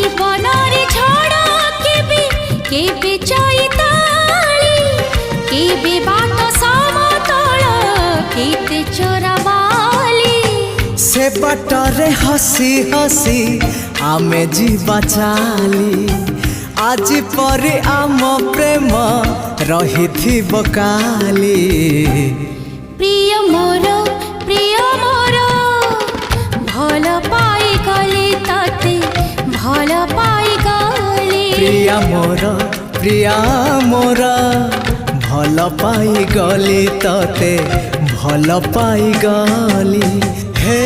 जीवन रे झड़ केबे केबे चैताली केबे बाट समतल केते चोराबाली से बाटरे हसी हसी आमे जीवा चाली आज परे आम प्रेम रही थी काली। प्रिय मोर भल पाई गली तते भल पाई गली प्रिया मोर भल पाई गली तते भल पाई गली। हे